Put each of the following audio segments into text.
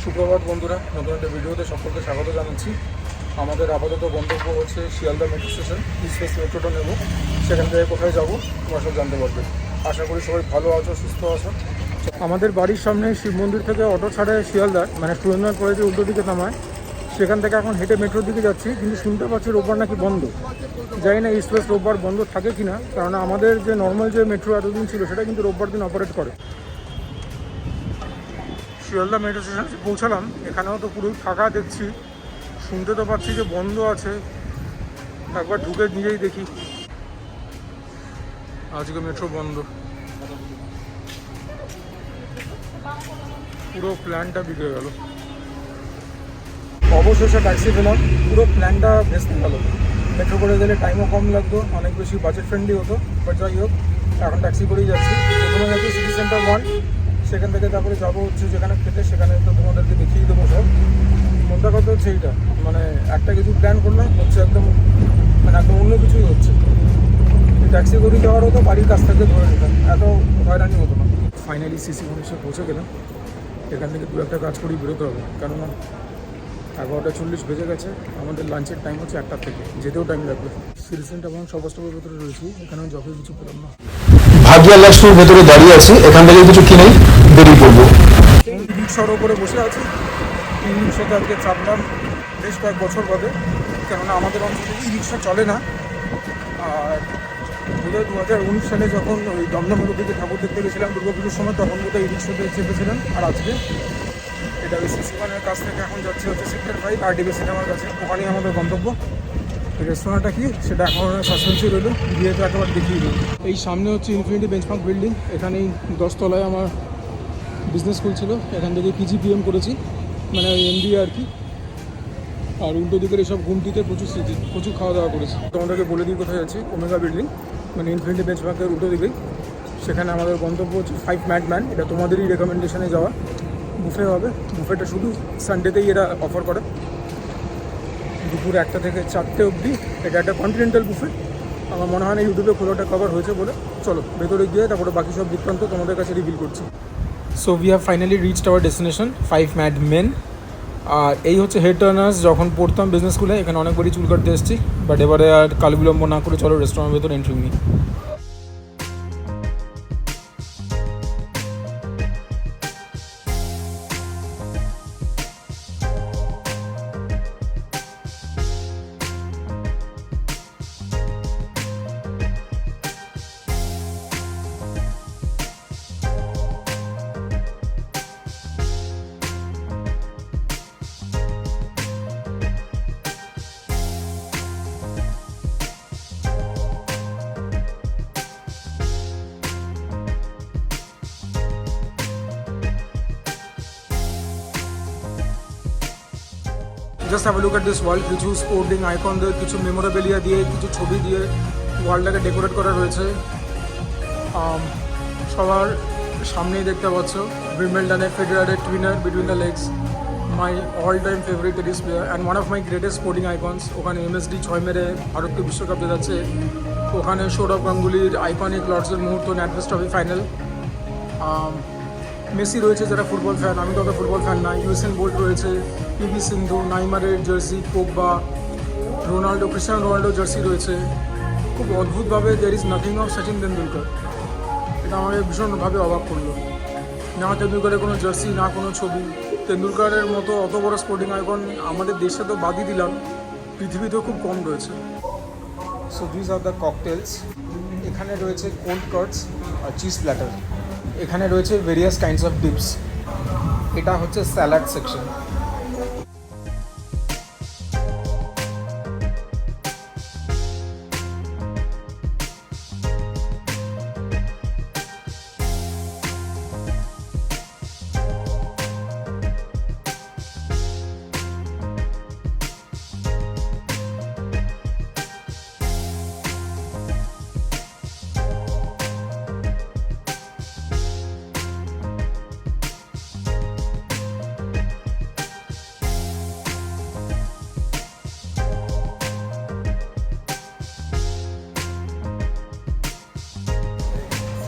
সুপ্রভাত বন্ধুরা, নতুন একটা ভিডিওতে সকলকে স্বাগত জানাচ্ছি। আমাদের আপাতত গন্তব্য হচ্ছে শিয়ালদা মেট্রো স্টেশন। ইস্টওয়েস্ট মেট্রোটা নেব, সেখান থেকে কোথায় যাব তোমরা সব জানতে পারবে। আশা করি সবাই ভালো আছো, সুস্থ আছো। আমাদের বাড়ির সামনে শিব মন্দির থেকে অটো ছাড়ে শিয়ালদা, মানে সুরেন্দ্রনাথ কলেজের উল্টো দিকে নামায়। সেখান থেকে এখন হেঁটে মেট্রোর দিকে যাচ্ছি, কিন্তু শুনতে পাচ্ছি রোববার নাকি বন্ধ। জানি না ইস্টওয়েস্ট রোববার বন্ধ থাকে কি না, কারণ আমাদের যে নর্মাল যে মেট্রো এতদিন ছিল সেটা কিন্তু রোববার দিন অপারেট করে। শিয়ালদা মেট্রো স্টেশন পৌঁছালাম, এখানেও তো পুরোই ফাঁকা দেখছি। শুনতে তো পাচ্ছি যে বন্ধ আছে, একবার ঢুকে নিজেই দেখি। আজকে মেট্রো বন্ধ, পুরো প্ল্যানটা বিগড়ে গেল। অবশেষে ট্যাক্সি পেলাম, পুরো প্ল্যানটা ভেস্তে গেল। মেট্রো করে গেলে টাইমও কম লাগতো, অনেক বেশি বাজেট ফ্রেন্ডলি হতো। বাট যাই হোক, এখন ট্যাক্সি করেই যাচ্ছি। প্রথমে যাচ্ছি সিটি সেন্টার 1, সেখান থেকে তারপরে যাবো হচ্ছে যেখানে খেতে, সেখানে তো তোমাদেরকে দেখিয়ে দেবো সব। মোদ্দা কথা হচ্ছে এইটা, মানে একটা কিছু প্ল্যান করলাম, হচ্ছে একদম অন্য কিছুই হচ্ছে। ট্যাক্সি করে যাওয়ার হতো, বাড়ির কাছ থেকে ধরে নিতাম, এত হয়রানি হতো না। ফাইনালি সিসি কলেজে পৌঁছে গেলাম। এখান থেকে দু একটা কাজ করেই বেরোতে হবে, কেননা 11:40 বেজে গেছে। আমাদের লাঞ্চের টাইম হচ্ছে 1টা থেকে, যেতেও টাইম লাগবে। সিটি সেন্টার এবং সব স্টপের ভেতরে রয়েছি, এখানেও জবে কিছু পেলাম না। ভাগিয়া লাস্টুর ভেতরে দাঁড়িয়ে আছি, এখান থেকে কিছু কিনেই বেরিয়ে পড়বো। রিক্সার ওপরে বসে আছি। এই রিক্সাতে আজকে চাপলাম বেশ কয়েক বছর বাদে, কেননা আমাদের অঞ্চলে এই রিক্সা চলে না। আর বোধহয় 2019 সালে যখন ওই দমদমের দিকে ঠাকুর দেখতে গেছিলাম দুর্গাপুজোর সময়, তখন বোধহয় এই রিক্সাতে চেপেছিলাম। আর আজকে এটা ওই সিসি1-এর কাছ থেকে এখন যাচ্ছে হচ্ছে সেক্টর 5 RDB সিনেমার কাছে, ওখানেই আমাদের গন্তব্য। রেস্তোরাঁটা কি সেটা এখন সাসপেন্সই রইল, গিয়ে তো একবার দেখিয়ে দিই। এই সামনে হচ্ছে ইনফিনিটি বেঞ্চমার্ক বিল্ডিং, এখানেই 10 তলায় আমার বিজনেস স্কুল ছিল, এখান থেকে PGPM করেছি, মানে ওই MBA আর কি। আর উল্টো দিকের এইসব গুমটিতে প্রচুর স্মৃতি, প্রচুর খাওয়া দাওয়া করেছি। তোমাদেরকে বলে দিই কোথায় আছি। ওমেগা বিল্ডিং, মানে ইনফিনিটি বেঞ্চমার্কের উল্টো দিকেই। সেখানে আমাদের গন্তব্য হচ্ছে 5 ম্যাডম্যান। এটা তোমাদেরই রেকমেন্ডেশনে যাওয়া। বুফে হবে, বুফেটা শুধু সানডেতেই এরা অফার করে, দুপুর 1টা থেকে 4টে অবধি। এটা একটা কন্টিনেন্টাল বুফে। আমার মনে হয় না ইউটিউবে খোলাটা কভার হয়েছে বলে। চলো ভেতরে গিয়ে তারপরে বাকি সব বৃত্তান্ত তোমাদের কাছে রিভিল করছি। So we have finally reached our destination 5 mad men. আর এই হচ্ছে হেড টার্নার্স। যখন পড়তাম বিজনেস স্কুলে, এখানে অনেকবারই চুল কাটতে এসেছি, বাট এবারে আর কাল বিলম্ব না করে চলো রেস্টুরেন্টের ভেতরে এন্ট্রি নিই। Just have a look at this wall. কিছু স্পোর্টিং আইকন দিয়ে, কিছু মেমোরেবেলিয়া দিয়ে, কিছু ছবি দিয়ে ওয়ালটাকে ডেকোরেট করা রয়েছে। সবার সামনেই দেখতে পাচ্ছ উইম্বলডনের federated winner between the legs, my all time favourite tennis player and one of my greatest sporting icons. ওখানে MSD 6 মেরে ভারতকে বিশ্বকাপ জেতাচ্ছে। ওখানে সৌরভ গাঙ্গুলির আইকনিক লর্ডসের মুহূর্ত, ন্যাটফেস্ট ট্রফি ফাইনাল। মেসি রয়েছে, যারা ফুটবল ফ্যান, আমি তো অত ফুটবল ফ্যান না। ইউসেন বোল্ট রয়েছে, PV সিন্ধু, নাইমারের jersey, Pogba, Ronaldo, Cristiano Ronaldo jersey রয়েছে। খুব অদ্ভুতভাবে there is nothing of Sachin Tendulkar. এটা আমাকে ভীষণভাবে অবাক করলো। না তেন্ডুলকারের কোনো জার্সি, না কোনো ছবি। তেন্ডুলকারের মতো অত বড় স্পোর্টিং আইকন আমাদের দেশে তো বাদই দিলাম, পৃথিবীতেও খুব কম রয়েছে। So this are the cocktails. এখানে রয়েছে কোল্ড কাটস আর চিজ প্ল্যাটার। এখানে রয়েছে ভেরিয়াস কাইন্ডস অফ ডিপস। এটা হচ্ছে স্যালাড সেকশন।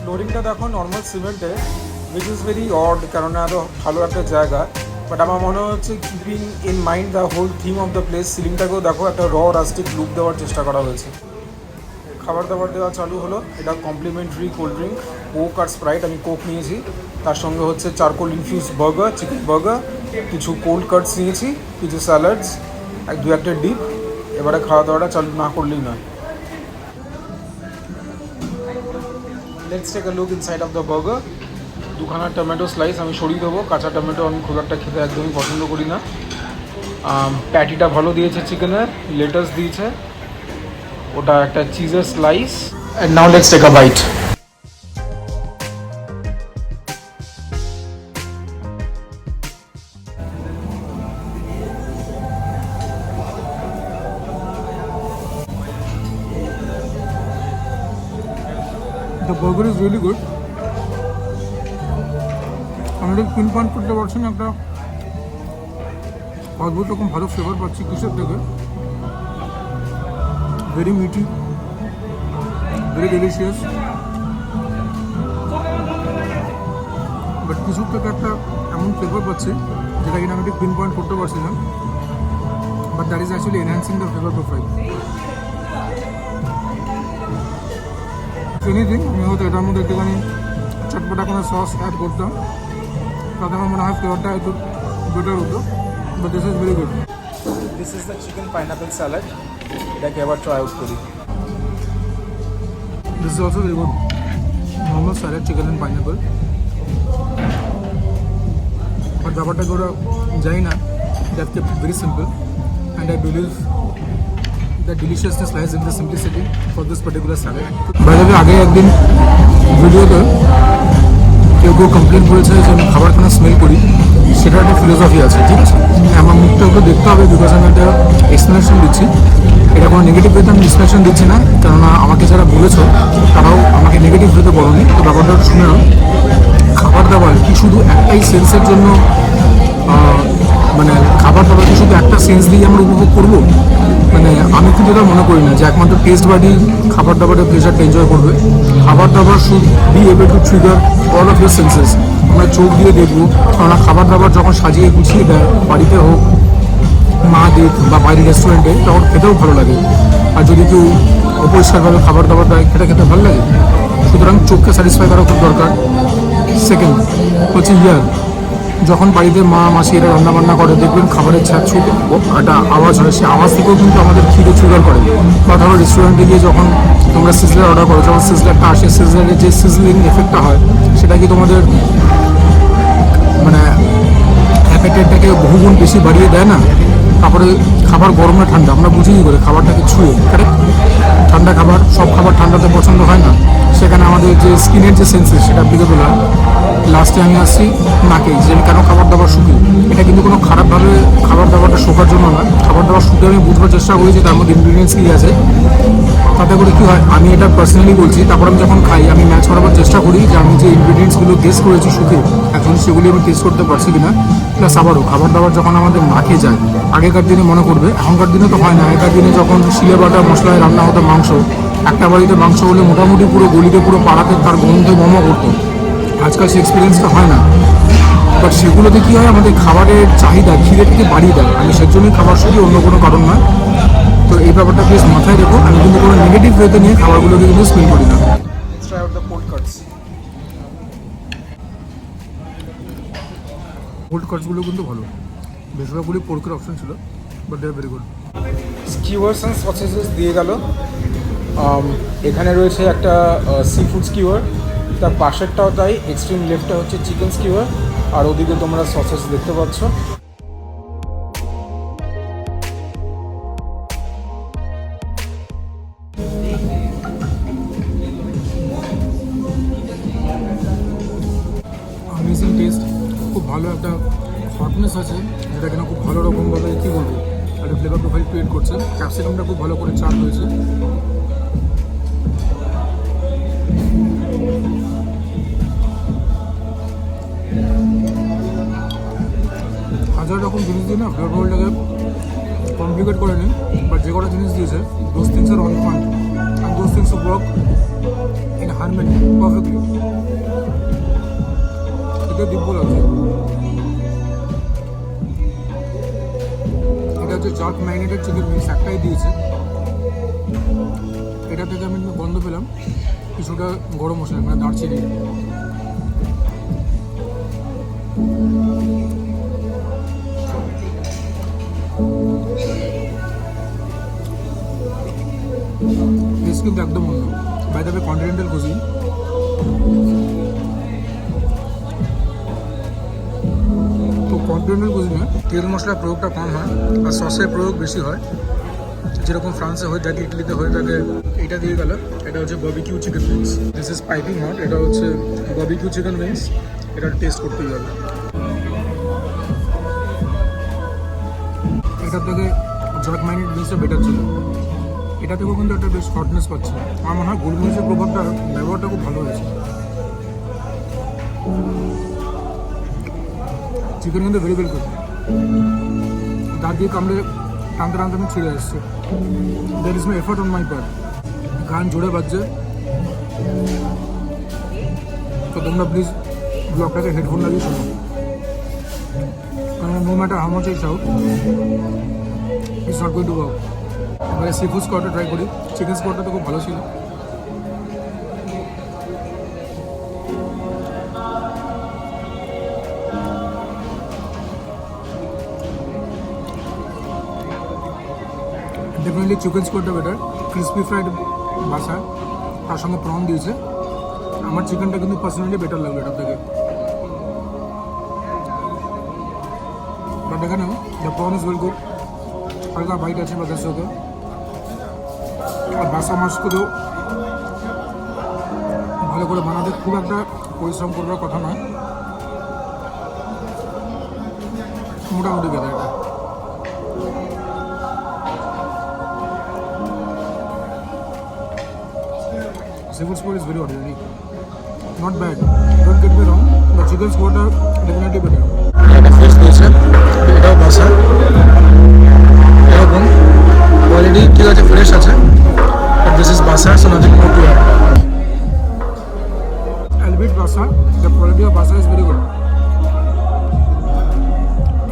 ফ্লোরিংটা দেখো নর্মাল সিমেন্টে, উইচ ইজ ভেরি অড, কেননা এত ভালো একটা জায়গা বাট আমার মনে হচ্ছে keeping in mind the whole theme of the place, সিলিংটাকেও দেখো একটা রাস্টিক লুক দেওয়ার চেষ্টা করা হয়েছে। খাবার দাবার দেওয়া চালু হলো। এটা কমপ্লিমেন্টারি কোল্ড ড্রিঙ্ক, কোক আর স্প্রাইট। আমি কোক নিয়েছি, তার সঙ্গে হচ্ছে charcoal infuse burger, chicken burger, কিছু কোল্ড কাটস নিয়েছি, কিছু স্যালাডস, দু একটা ডিপ। এবারে খাওয়া দাওয়াটা চালু না করলেই নয়। Let's take a look inside of the burger. দুখানা টমেটো স্লাইস আমি সরিয়ে দেবো, কাঁচা টমেটো আমি খুব একটা খেতে একদমই পছন্দ করি না। প্যাটিটা ভালো দিয়েছে চিকেনের, লেটাস দিয়েছে, ওটা একটা চিজের slice. And now let's take a bite. The burger is really good. আমি ঠিক পিন পয়েন্ট করতে পারছি না, একটা অদ্ভুত রকম ভালো ফ্লেভার পাচ্ছি কিসের থেকে। ভেরি মিটি, ভেরি ডেলিশিয়াস, বাট কিছুর থেকে একটা এমন ফ্লেভার পাচ্ছি যেটা কিনা আমি ঠিক পিন পয়েন্ট করতে পারছি না, but that is actually enhancing the flavour profile. Anything আমি হয়তো এটার মধ্যে একটুখানি চটপটা কোনো সস অ্যাড করতাম, তাতে আমার মনে হয় ফ্লেভারটা একটু বেটার হতো, but this is very good. This is the chicken pineapple salad, এটাকে আবার ট্রাই আউট করি। This is also very good, normal salad, chicken and pineapple. But ব্যাপারটাকে ওরা জানি না, that kept very simple, and I believe the deliciousness lies in the simplicity for this particular salad. By the way, আগে একদিন ভিডিওতে কেউ complain করেছে যে আমি খাবারখানা স্মেল করি, সেটা একটা ফিলোসফি আছে, ঠিক আছে? আমার মুখটা একটু দেখতে হবে, বিকজ আমি একটা এক্সপ্লেনেশন দিচ্ছি। এটা কোনো নেগেটিভ ওয়েতে আমি এক্সপ্লেনেশন দিচ্ছি না, কেননা আমাকে যারা বলেছো তারাও আমাকে নেগেটিভ ওয়েতে বলোনি। তো ব্যাপারটা শুনে নাও, খাবার দাবার কি শুধু একটাই সেন্সের জন্য, মানে খাবার দাবার কি শুধু একটা সেন্স দিয়ে আমরা উপভোগ করবো? মানে আমি কিন্তু এটা মনে করি না যে একমাত্র টেস্ট বাডি খাবার দাবারের প্লেজারটা এনজয় করবে। খাবার দাবার should be able to trigger all of your senses. আমরা চোখ দিয়ে দেখবো, কেননা খাবার দাবার যখন সাজিয়ে গুছিয়ে দেয়, বাড়িতে হোক, মা দিক বা বাইরের রেস্টুরেন্টে, তখন খেতেও ভালো লাগে। আর যদি কেউ অপরিষ্কারভাবে খাবার দাবার দেয়, সেটা খেতে ভালো লাগে। সুতরাং চোখকে স্যাটিসফাই করা খুব দরকার। সেকেন্ড হচ্ছে ইয়ার, যখন বাড়িতে মা মাসি এরা রান্নাবান্না করে, দেখবেন খাবারের ছুট একটা আওয়াজ হয়, সেই আওয়াজ থেকেও কিন্তু আমাদের খিদে ট্রিগার করে। বা ধরো রেস্টুরেন্টে গিয়ে যখন তোমরা সিজলার অর্ডার করো, যখন সিজলারটা আসে, সিজলারের যে সিজলিং এফেক্টটা হয়, সেটা কি তোমাদের মানে অ্যাপেটাইটটাকে বহুগুণ বেশি বাড়িয়ে দেয় না? তারপরে খাবার গরম না ঠান্ডা আমরা বুঝি করে খাবারটাকে ছুঁয়ে, কারেক্ট? ঠান্ডা খাবার, সব খাবার ঠান্ডাতে পছন্দ হয় না, সেখানে আমাদের যে স্কিনের যে সেন্সেস সেটা অ্যাপ্লিকেবল হয়। লাস্টে আমি আসছি নাকে, যে আমি কেন খাবার দাবার শুকি। এটা কিন্তু কোনো খারাপভাবে খাবার দাবারটা শোকার জন্য না, খাবার দাবার শুকে আমি বুঝবার চেষ্টা করি যে তার মধ্যে ইনগ্রিডিয়েন্টস কী আছে। তাতে করে কী হয়, আমি এটা পার্সোনালি বলছি, তারপর আমি যখন খাই আমি ম্যাচ করাবার চেষ্টা করি যে আমি যে ইনগ্রিডিয়েন্টসগুলো টেস্ট করেছি শুকে, এখন সেগুলি আমি টেস্ট করতে পারছি কিনা। প্লাস আবারও খাবার দাবার যখন আমাদের নাকে যায়, আগেকার দিনে মনে করবে, এখনকার দিনে তো হয় না, আগেকার দিনে যখন শিলে বাটা মশলায় রান্না হতো মাংস, একটা বাড়িতে মাংস হলে মোটামুটি পুরো গলিতে পুরো পাড়াতে তার গন্ধে মমা করতো। আজকাল সেই এক্সপিরিয়েন্সটা হয় না, বাট সেগুলোতে কী হয়, আমাদের খাবারের চাহিদা খিদেটাকে বাড়িয়ে দেয়। আমি সেজন্যই খাবার শুধু, অন্য কোনো কারণ নয়। তো এই ব্যাপারটা প্লিজ মাথায় রেখো, আমি কিন্তু কোনো নেগেটিভ ওয়েতে নিয়ে খাবারগুলোকে কিন্তু স্মেল করি না। কোল্ড কাটসগুলো কিন্তু ভালো, বেশিরভাগগুলি পোর্কের অপশন ছিল, but they are very good. Skewers and sausages দিয়ে গেল। এখানে রয়েছে একটা সি ফুড স্কিওয়ার, তার পাশেরটাও তাই, এক্সট্রিম লেফটটা হচ্ছে চিকেন স্কিওয়ার, আর ওদিকে তোমরা সসেস দেখতে পাচ্ছ। অ্যামেজিং টেস্ট, খুব ভালো একটা হটনেস আছে, যেটা কিনা খুব ভালো রকমভাবে কী বলবো একটা ফ্লেভার প্রোফাইল ক্রিয়েট করছে। ক্যাপসিকামটা খুব ভালো করে চাট হয়েছে। হাজার রকম জিনিস দিয়ে না ফ্লেভার প্রোফাইলটাকে কমপ্লিকেট করে নিই, বাট যে কটা জিনিস দিয়েছে, those things are on point, and those things work in harmony perfectly. এটা দিব্য লাগছে। হচ্ছে জার্ক ম্যারিনেটেড চিকেন উইংস, একটাই দিয়েছে। এটা থেকে আমি গন্ধ পেলাম কিছুটা গরম মশলা, মানে দারচিনি। টেস্ট কিন্তু একদম অন্য, by the way continental cuisine. তো কন্টিনেন্টাল কুজিনে তেল মশলার প্রয়োগটা কম হয় আর সসের প্রয়োগ বেশি হয়, যেরকম ফ্রান্সে হয়ে থাকে, ইটালিতে হয়ে থাকে। এটা দিয়ে গেল, এটা হচ্ছে barbecue chicken wings. This is piping hot. এটা হচ্ছে বারবিকিউ চিকেন উইংস, এটা টেস্ট করতেই হবে। এটার থেকে জার্ক ম্যারিনেট উইংসটা বেটার ছিল। এটা থেকেও কিন্তু একটা বেশ হটনেস পাচ্ছে। আমার মনে হয় গোলমরিচের প্রভাবটা, ব্যবহারটা খুব ভালো হয়েছে। চিকেন কিন্তু ভেরি ভেরি গুড। দাঁত দিয়ে কামড়ে টানতে টানতে আমি ছিঁড়ে আসছে। That is my effort on my part. গান জোরে বাজছে, তো তোমরা প্লিজ ব্লগটাকে হেডফোন লাগিয়ে শোনো, কারণ no matter how much I shout, it's not going to work. এবারে সি ফুড স্পটটা ট্রাই করি। চিকেন স্পটটা তো খুব ভালো ছিল। ডেফিনেটলি চিকেন স্পটটা বেটার। ক্রিসপি ফ্রাইড বাসা, তার সঙ্গে প্রন দিয়েছে। আমার চিকেনটা কিন্তু পার্সোনালি বেটার লাগবে এটার থেকে। বাট এখানেও the prawn is well good, হালকা বাইট আছে বাজার সাথে। আর বাসা মাছগুলো ভালো করে বানাতে খুব একটা পরিশ্রম করবার কথা নয়, মোটামুটি গেলে এটা। Seafood spot is very ordinary, not bad. Don't get me wrong, the chicken spot are definitely better. এটা ফ্রেশ দিয়েছে, এটাও বাসা, এরকম কোয়ালিটি ঠিক আছে, ফ্রেশ আছে, but this is basa, so nothing more to add. Albeit basa, the quality of basa is very good.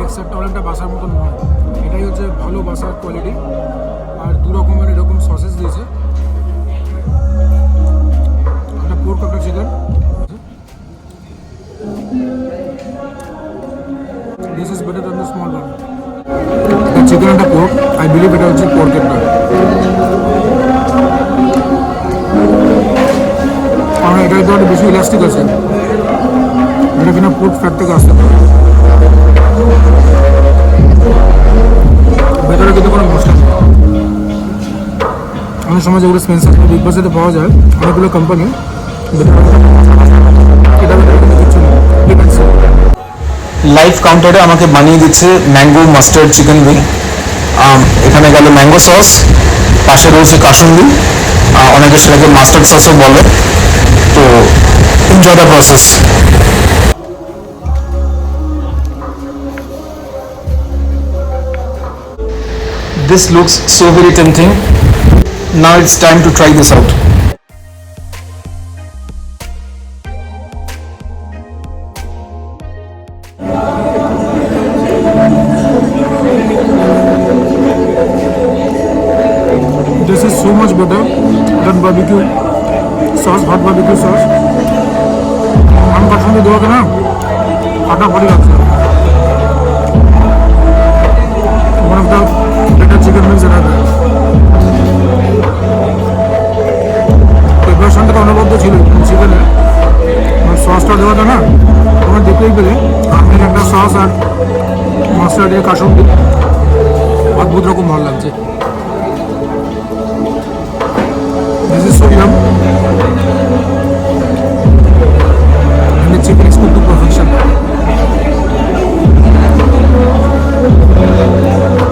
Except অনেকটা বাসার মতন নয়, এটাই হচ্ছে ভালো বাসার কোয়ালিটি। আর দু রকমের এরকম সসেস দিয়েছে, পোর্ক একটা chicken. This is better than the small one. Chicken একটা পোর্ক, আই বিলিভ এটা হচ্ছে পোর্কেরটা, কারণ এটা একটু বেশি ইলাস্টিক আছে, এটা কিনা পোর্ক ফ্যাট থেকে আসতে পারে। ভেতরে কিন্তু কোনো মশলা নেই। অনেক সময় যেগুলো স্পেন্সার বিগ বাসেতে পাওয়া যায়, অনেকগুলো কোম্পানি লাইভ কাউন্টারে আমাকে বানিয়ে দিচ্ছে ম্যাঙ্গো মাস্টার্ড চিকেন উইং। এখানে গেল ম্যাঙ্গো সস, পাশে রয়েছে কাসুন্দি, অনেকে সেটাকে মাস্টার্ড সসও বলে। তো enjoy the process. This looks so very tempting. Now it's time to try this out. This is so much better than barbecue sauce, hot barbecue sauce. I'm personally doing it now. ফাটাফাটি লাগছে। One of the better chicken wings that I've had. প্রিপারেশনটা অনবদ্য ছিল চিকেনে, সসটা দেওয়াটা না তোমার দেখতেই পেলে। আমি একটা সস আর মশলা দিয়ে কাসুন্দি, অদ্ভুত রকম ভালো লাগছে। This is so yum. And the chicken is cooked to perfection.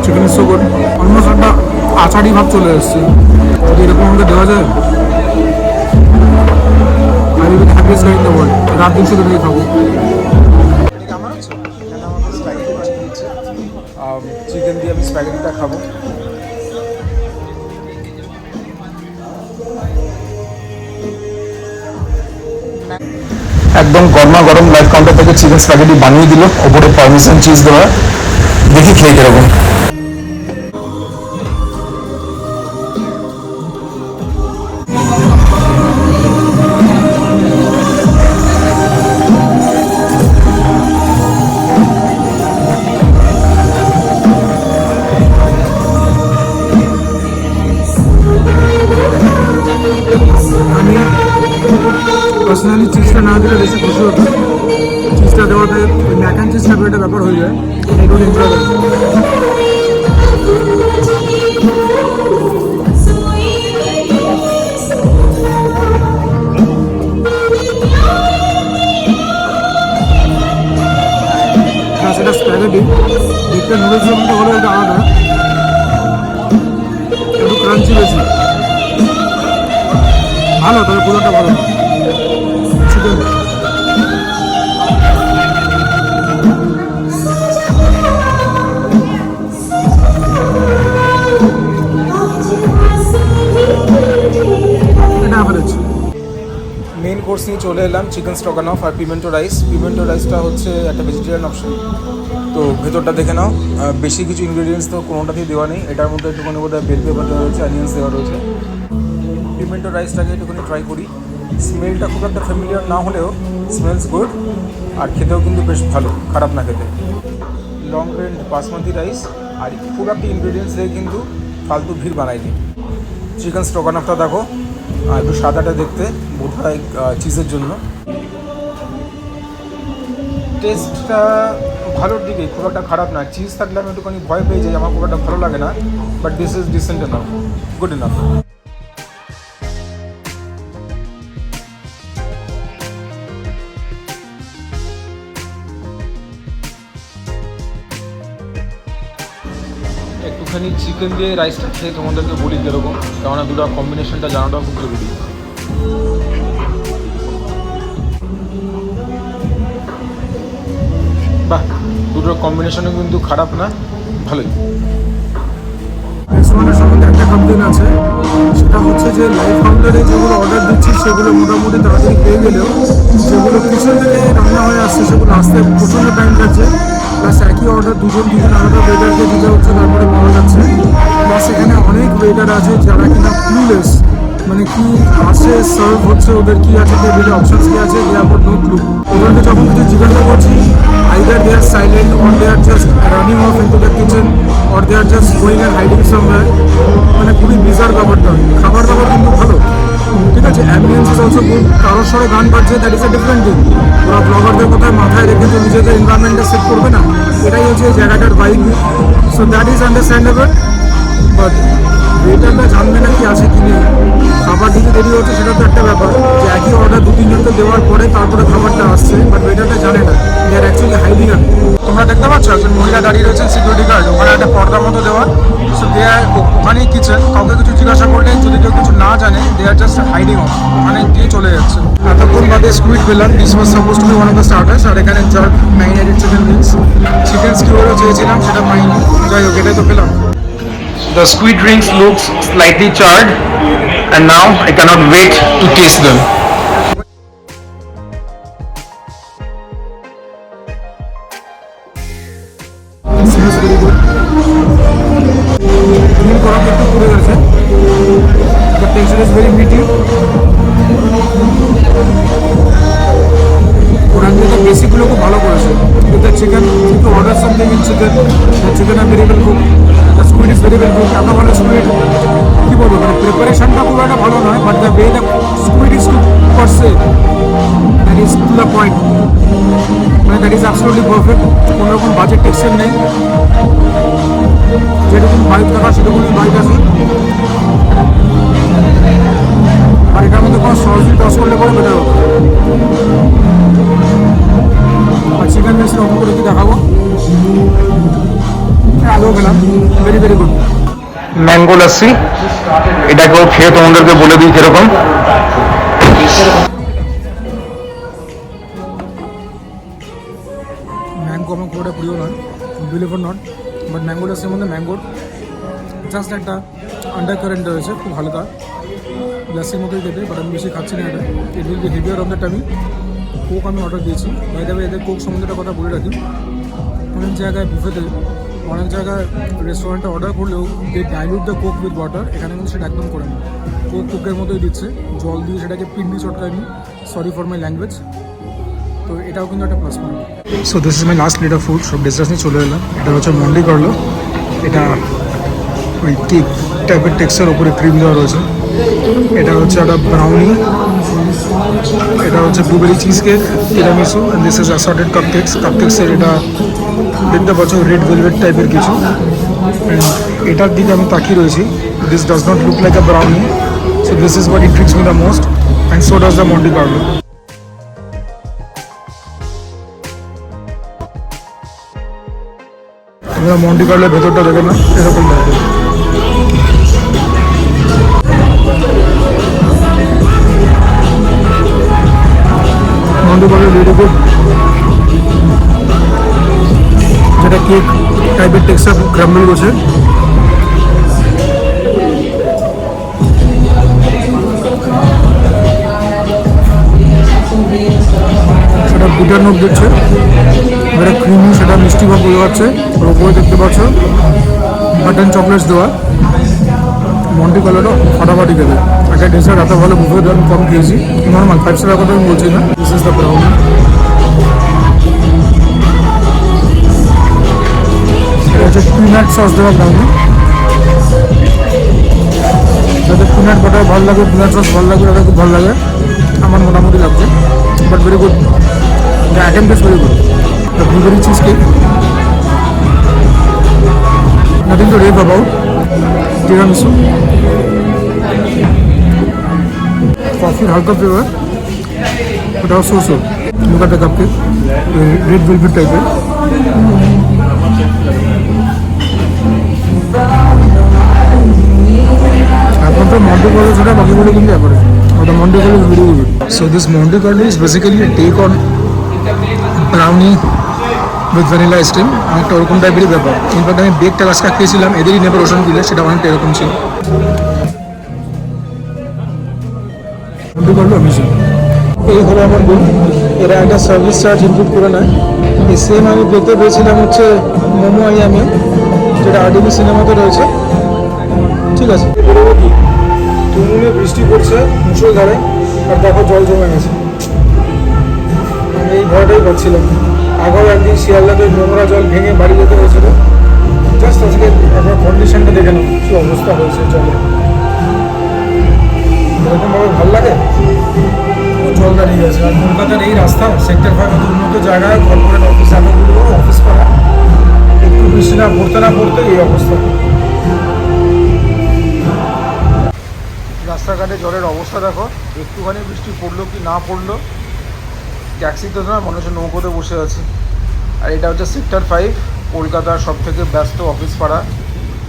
Chicken is so good. Almost একটা আচারি ভাব চলে এসছে। যদি এরকম আমাকে দেওয়া যায়, I will be the happiest guy in the world. রাত দিন শুধু খাবো। চিকেন দিয়ে আমি স্প্যাগেটিটা খাবো। একদম গরমা গরম লাইভ কাউন্টার থেকে চিকেন স্প্যাগেটি বানিয়ে দিল, ওপরে পারমেসান চিজ দেওয়া। দেখি খেয়ে কিরকম। পার্সোনালি চিজটা না দিলে বেশি খুশি হতো। চিজটা দেওয়াতে ওই ম্যাক অ্যান্ড চিজ টাইপের একটা ব্যাপার হয়ে যায়, এগুলো এনজয় করে। সেটা স্প্যাগেটি দেখতে নুডলসের মধ্যে হলেও এটা আলাদা, একটু ক্রাঞ্চি বেশি ভালো, তবে পুরোটা ভালো চিকেন। এটা অ্যাভারেজ। মেন কোর্স নিয়ে চলে এলাম, চিকেন স্ট্রগানফ আর পিমেন্টো রাইস। পিমেন্টো রাইসটা হচ্ছে একটা ভেজিটেরিয়ান অপশন, তো ভেতরটা দেখে নাও। বেশি কিছু ইনগ্রিডিয়েন্টস তো কোনোটাতেই দেওয়া নেই, এটার মধ্যে একটুখানি বোধহয় বেল পেপার দেওয়া রয়েছে, অনিয়ন্স দেওয়া রয়েছে। পিমেন্টো রাইসটাকে একটুখানি ট্রাই করি। স্মেলটা খুব একটা ফ্যামিলিয়ার না হলেও স্মেলস গুড, আর খেতেও কিন্তু বেশ ভালো, খারাপ না খেতে। লং রেঞ্জ বাসমতি রাইস, আর খুব একটা ইনগ্রিডিয়েন্টস দিয়ে কিন্তু ফালতু ভিড় বানায়নি। চিকেন স্ট্রগানফটা দেখো, একটু সাদাটা দেখতে, বোধ হয় চিজের জন্য। টেস্টটা ভালোর দিকেই, খুব একটা খারাপ না। চিজ থাকলে আমি একটুখানি ভয় পেয়ে যাই, আমার খুব একটা ভালো লাগে না, but this is dissent enough, good enough. একটুখানি চিকেন দিয়ে রাইসটা খেয়ে তোমাদেরকে বলি কীরকম, কেননা দুটো কম্বিনেশনটা জানাটাও খুব জরুরি। বাহ, দুটোর কম্বিনেশনও কিন্তু খারাপ না, ভালোই। রেস্টুরেন্টের সম্বন্ধে একটা কমপ্লেন আছে, সেটা হচ্ছে যে লাইভ কাউন্টারে যেগুলো অর্ডার দিচ্ছি সেগুলো মোটামুটি তাড়াতাড়ি পেয়ে গেলেও যেগুলো কিচেন থেকে রান্না হয়ে আসছে সেগুলো আসতে প্রচণ্ড টাইম লাগছে। প্লাস একই অর্ডার দুজন আলাদা ওয়েটারকে দিতে হচ্ছে, তারপরে পাওয়া যাচ্ছে। প্লাস এখানে অনেক ওয়েটার আছে যারা কিনা ক্লুলেস, মানে কি আসে সার্ভ হচ্ছে, ওদের কি আছে, টেবিলে অপশনস কি আছে, দে হ্যাভ নো ক্লু। ওদেরকে যখন কিছু জিজ্ঞাসা করছি, either they are silent, or they are just running off into the kitchen, or they are just going and hiding somewhere. মানে খুবই বিজার ব্যাপারটা। খাবার দাবার কিন্তু ভালো, ঠিক আছে, অ্যাম্বিয়েন্স ইজ অলসো গুড। কারোর সঙ্গে গান বাজছে, that is a different thing. ওরা ব্লগারদের কথায় মাথায় রেখে তো নিজেদের এনভায়রনমেন্টটা সেট করবে না, এটাই হচ্ছে এই জায়গাটার vibe. So that is understandable, but ওয়েটারটা জানবে না কি আছে কি নেই। খাবার দিতে দেরি হচ্ছে সেটা তো একটা ব্যাপার, যে একই অর্ডার দু তিনজনকে দেওয়ার পরে তারপরে খাবারটা আসছে, বাট ওয়েটারটা জানে না, দে আর অ্যাকচুয়ালি হাইডিং আপ। তোমরা দেখতে পাচ্ছ একজন মহিলা দাঁড়িয়ে রয়েছেন সিকিউরিটি গার্ড, ওখানে একটা পর্দার মতো দেওয়া। সো দে আর ওখানেই কিচেন, কাউকে কিছু জিজ্ঞাসা করলে যদি কেউ কিছু না জানে, they are just hiding off, ওখানে দিয়ে চলে যাচ্ছে। এতক্ষণ বাদে স্কুইড পেলাম, this was suppose to be one of the starters. আর এখানে jerk marinated chicken wings, chicken স্কিউরও চেয়েছিলাম, সেটা পাইনি, যাই হোক এটাই তো পেলাম। The squid rings looks slightly charred, and now I cannot wait to taste them. Smells very good. Green করাতে একটু পুড়ে গেছে, the texture is very meaty. ওরা কিন্তু বেসিকগুলো খুব ভালো করেছে। With the chicken, if you order something in chicken, the chicken are very well cooked. The squid is very well cooked. এত ভালো squid, কি বলবো, মানে প্রিপারেশনটা খুব একটা ভালো নয়, but the way the squid is cooked per se, that is to the point. মানে দ্যাট ইজ অ্যাবসলিউটলি পারফেক্ট। কোনো রকম বাজেট টেক্সচার নেই, যেরকম বাইক থাকা সেরকমই বাইক আছে। আর এটার মধ্যে কোনো সহজেই টস করলে পরে বেটার হবে। আর চিকেন মিক্সের অন্য করে কি দেখাবো, আগেও পেলাম, very very good. Mango lassi, এটাকেও খেয়ে তোমাদেরকে বলে দিই কিরকম। ম্যাঙ্গো আমার খুব একটা প্রিয় নয়, believe or not, but mango লাসির মধ্যে ম্যাঙ্গোর জাস্ট একটা আন্ডার কারেন্ট রয়েছে, খুব হালকা লাসির মতোই খেতে, বাট আমি বেশি খাচ্ছি না এটা। It will be heavier on the tummy. Coke আমি অর্ডার দিয়েছি, বাই দ্য ওয়ে এদের কোক সম্বন্ধে একটা কথা বলে রাখি, অনেক জায়গায় বুফেতে, অনেক জায়গায় রেস্টুরেন্টে অর্ডার করলেও they dilute the coke with water, এখানে কিন্তু সেটা একদম করে না। কোকের মতোই দিচ্ছে, জল দিয়ে সেটাকে পিন্ডি চটকায়নি, সরি ফর মাই ল্যাঙ্গুয়েজ। তো এটাও কিন্তু একটা plus point. So this is my last plate of food, সব ডেজার্টস নিয়ে চলে এলাম। এটা হচ্ছে মন্ডি করলো, এটা ওই কেক টাইপের টেক্সচার, ওপরে ক্রিম দেওয়া রয়েছে। এটা হচ্ছে একটা ব্রাউনি, এটা হচ্ছে blueberry cheesecake, tiramisu, and this is assorted কাপকেক্সের এটা দেখতে পাচ্ছ রেড ভেলভেট টাইপের কিছু। And এটার দিকে আমি তাকিয়ে রয়েছি, this does not look like a brownie, so this is what intrigues me the most, and so does the Monte Carlo. আপনারা মন্টি কার্লোর ভেতরটা দেখেন না, এরকম দেখবেন। মন্টি কার্লো ভেরি গুড, যেটা কেক টাইপের টেক্সচার ক্রাম্বল করছে। সেটা বিটার নোট দিচ্ছে, যেটা ক্রিমি সেটা মিষ্টি ভাব বোঝা যাচ্ছে। আর উপরে দেখতে পাচ্ছ বাটন চকলেটস দেওয়া। মন্টি কার্লোটা ফাটাফাটি খেতে, একটা ডেজার্ট এত ভালো বুফে দাম কম খেয়েছি। নর্মাল 5 স্টার কথা আমি বলছি না। This is the brownie. এটা হচ্ছে পিনাট সস দেওয়া ব্রাউনি। যাদের পিনাট বাটার ভালো লাগে, পিনাট সস ভালো লাগে, এটা খুব ভালো লাগে। আমার মোটামুটি লাগছে, but very good. The item taste very good. The blueberry cheesecake, nothing to rave about. Tiramisu, কফির হালকা ফ্লেভার, ওটাও so look at the cupcake, red velvet টাইপের। এখন তো মন্টি কার্লো সেটা বাকিগুলো কিন্তু একবারে ওটা Monte Carlo is very good. So this Monte Carlo is basically a take on brownie with vanilla ice cream, অনেকটা ওরকম টাইপেরই ব্যাপার। ইনফ্যাক্ট আমি বেকটা লাস্টটা খেয়েছিলাম এদেরই নেবার ওশন দিলে, সেটা অনেকটা এরকম ছিল। Monte Carlo amazing. এই হলো আমার বিল। এরা একটা সার্ভিস চার্জ ইনক্লুড করে নেয়। এই সেম আমি পেতে পেয়েছিলাম হচ্ছে মোমো আইয়ামে, যেটা আরডিবি সিনেমাতে রয়েছে। ঠিক আছে, তুমুলে বৃষ্টি পড়ছে মুষলধারে, আর দেখো জল জমে গেছে। আমি এই ভয়টাই পাচ্ছিলাম। আগেও একদিন শিয়ালদাতে নোংরা জল ভেঙে বাড়ি যেতে হয়েছিল। জাস্ট আজকে একবার কন্ডিশনটা দেখে নাও কী অবস্থা হয়েছে জলে। এরকমভাবে ভালো লাগে, জল দাঁড়িয়ে গেছে। আর কলকাতার এই রাস্তা, সেক্টর 5 উন্নত জায়গায় কর্পোরেট অফিস এতগুলো অফিস পাড়া, একটু বৃষ্টি না পড়তে এই অবস্থা। রাস্তাঘাটে জলের অবস্থা দেখো, একটুখানি বৃষ্টি পড়লো কি না পড়লো। ট্যাক্সিতে না মনে হচ্ছে নৌকোতে বসে আছে। আর এটা হচ্ছে সেক্টর 5, কলকাতার সব থেকে ব্যস্ত অফিস পাড়া,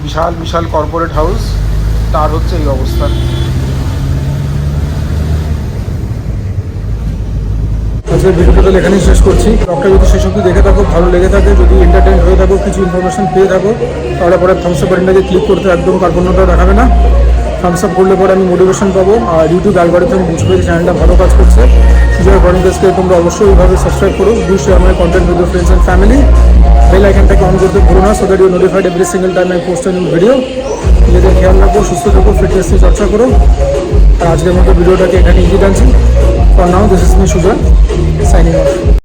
বিশাল বিশাল কর্পোরেট হাউস, তার হচ্ছে এই অবস্থা। আজকের ভিডিওটা তাহলে এখানেই শেষ করছি। ব্লগটা যদি শেষ অবধি দেখে থাকো, ভালো লেগে থাকে, যদি এন্টারটেইন হয়ে থাকো, কিছু ইনফরমেশন পেয়ে থাকো, তাহলে পরে থামস আপ বাটনটাকে ক্লিক করতে একদম কার্পণ্যতা দেখাবে না। থামস আপ করলে পরে আমি মোটিভেশন পাবো, আর ইউটিউব অ্যালগরিদম বুঝবে যে চ্যানেলটা ভালো কাজ করছে। সুজয় গণেশকে তোমরা অবশ্যই এইভাবে সাবস্ক্রাইব করো। Do share my content with friends and family. Bell আইকনটাকে অন করতে ভুলো না, so that you notified every single time I post new video. নিজেদের খেয়াল রাখো, সুস্থ থাকো, ফিটনেস নিয়ে চর্চা করো। আর আজকের মতো ভিডিওটাকে এখানে এগিয়ে টানছি। For now, this is me Sujoy, signing of.